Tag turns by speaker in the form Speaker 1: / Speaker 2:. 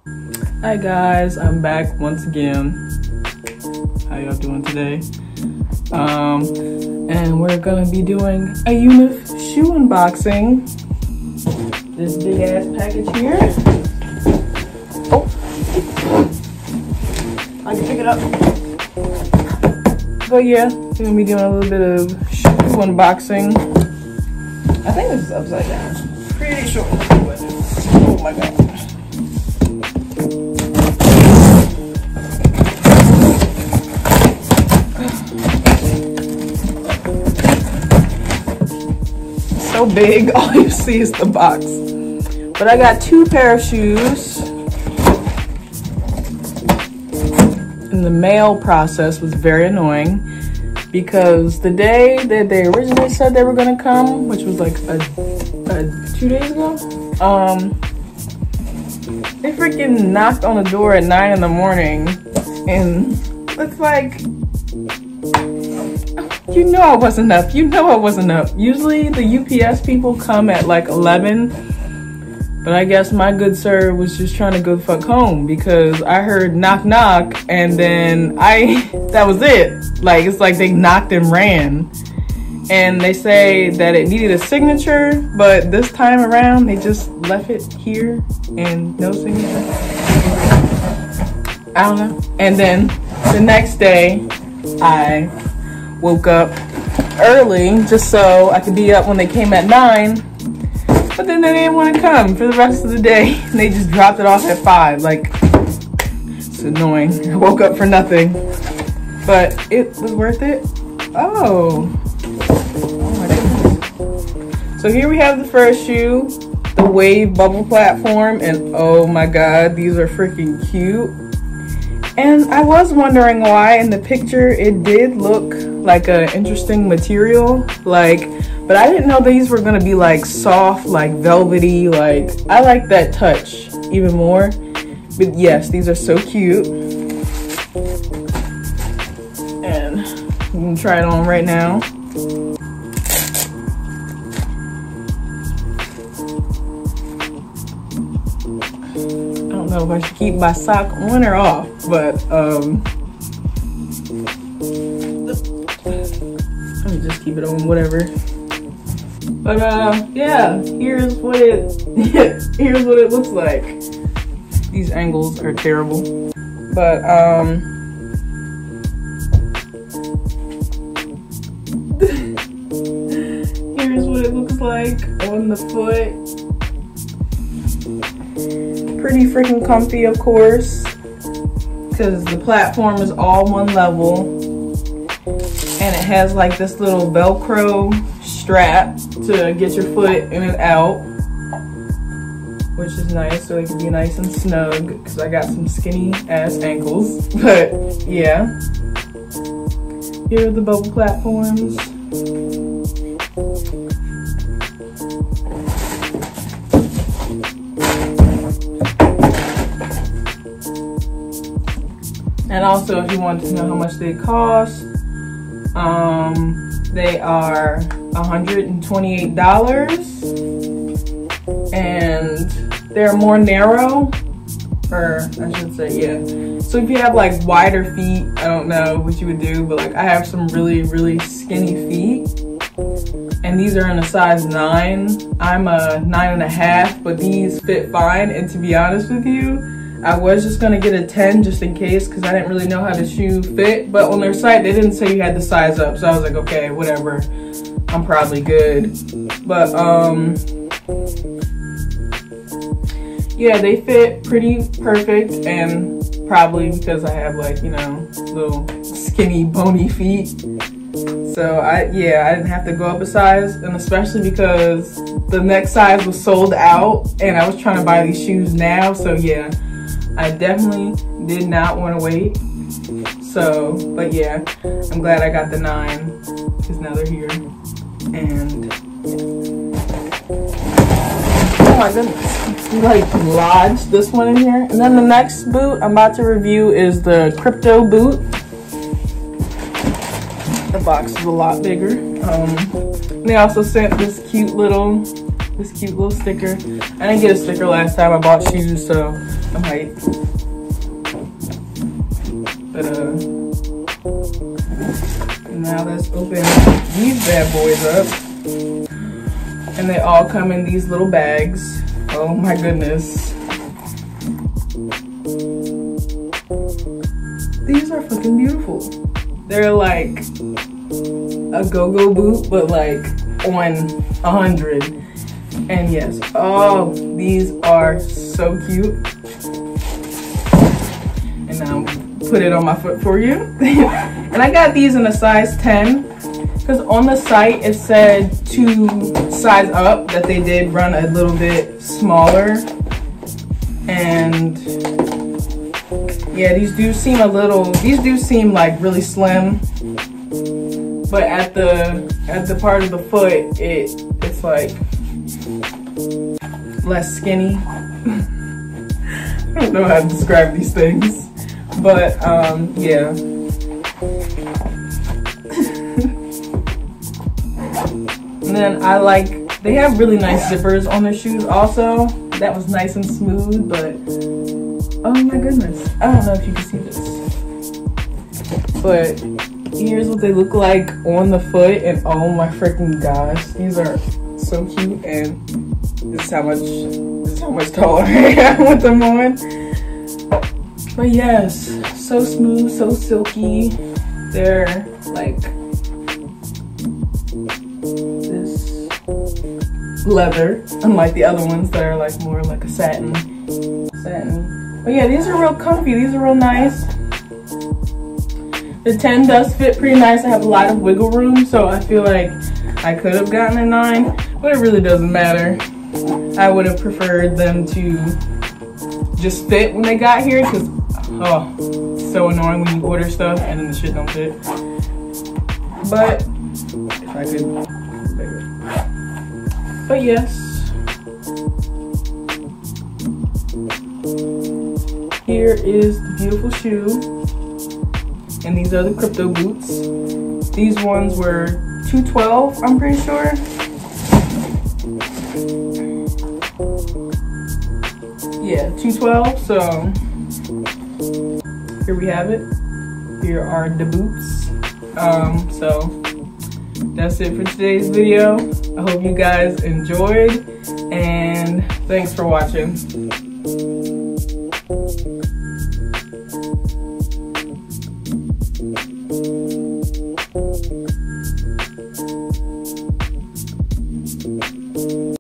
Speaker 1: Hi guys, I'm back once again. How y'all doing today? And we're gonna be doing a UNIF shoe unboxing. This big ass package here. Oh, I can pick it up. But yeah, we're gonna be doing a little bit of shoe unboxing. I think this is upside down. Pretty sure. Oh my god. So big, all you see is the box. But I got 2 pair of shoes. And the mail process was very annoying because the day that they originally said they were gonna come, which was like 2 days ago, they freaking knocked on the door at 9 in the morning, and it's like, you know I wasn't up. You know I wasn't up. Usually the UPS people come at like 11, but I guess my good sir was just trying to go the fuck home because I heard knock knock and then that was it. Like, it's like they knocked and ran. And they say that it needed a signature, but this time around they just left it here and no signature. I don't know. And then the next day I woke up early just so I could be up when they came at 9, but then they didn't want to come for the rest of the day. They just dropped it off at 5. Like, it's annoying. I woke up for nothing, but it was worth it. Oh my goodness. So here we have the first shoe, the Wave Bubble Platform, and oh my god, these are freaking cute. And I was wondering why in the picture it did look like an interesting material, like, but I didn't know these were gonna be like soft, like velvety. Like, I like that touch even more. But yes, these are so cute. And I'm gonna try it on right now. I don't know if I should keep my sock on or off, but let me just keep it on, whatever. But yeah, here's what it here's what it looks like. These angles are terrible, but here's what it looks like on the foot. Pretty freaking comfy, of course, because the platform is all one level, and it has like this little Velcro strap to get your foot in and out, which is nice, so it can be nice and snug because I got some skinny ass ankles. But yeah, here are the bubble platforms. And also, if you wanted to know how much they cost, they are $128, and they're more narrow, or I should say, yeah. So if you have like wider feet, I don't know what you would do, but like I have some really, really skinny feet, and these are in a size 9. I'm a 9.5, but these fit fine. And to be honest with you, I was just gonna get a 10 just in case because I didn't really know how the shoe fit, but on their site they didn't say you had to size up, so I was like, okay, whatever, I'm probably good. But yeah, they fit pretty perfect, and probably because I have like, you know, little skinny bony feet, so I didn't have to go up a size, and especially because the next size was sold out and I was trying to buy these shoes now, so yeah, I definitely did not want to wait. So, but yeah, I'm glad I got the 9 because now they're here. And yeah. Oh my goodness, we like lodged this one in here. And then the next boot I'm about to review is the Crypto boot. The box is a lot bigger. They also sent this cute little this cute little sticker. I didn't get a sticker last time I bought shoes, so I'm hyped. But now let's open these bad boys up. And they all come in these little bags. Oh my goodness. These are fucking beautiful. They're like a go-go boot, but like on 100. And yes, oh, these are so cute. And now put it on my foot for you. And I got these in a size 10 because on the site it said to size up, that they did run a little bit smaller. And yeah, these do seem like really slim. But at the part of the foot, it's like less skinny. I don't know how to describe these things, but yeah. And then they have really nice zippers on their shoes also. That was nice and smooth, but oh my goodness. I don't know if you can see this, but here's what they look like on the foot, and oh my freaking gosh, these are so cute. And this is how much taller I am with them on. But yes, so smooth, so silky. They're like this leather, unlike the other ones that are like more like a satin. But yeah, these are real comfy. These are real nice. The 10 does fit pretty nice. I have a lot of wiggle room, so I feel like I could have gotten a 9, but it really doesn't matter. I would have preferred them to just fit when they got here, because oh, it's so annoying when you order stuff and then the shit don't fit. But if I could, bigger. But yes, here is the beautiful shoe, and these are the crypto boots. These ones were $212, I'm pretty sure. Yeah, $212. So here we have it. Here are the boots. So that's it for today's video. I hope you guys enjoyed, and thanks for watching.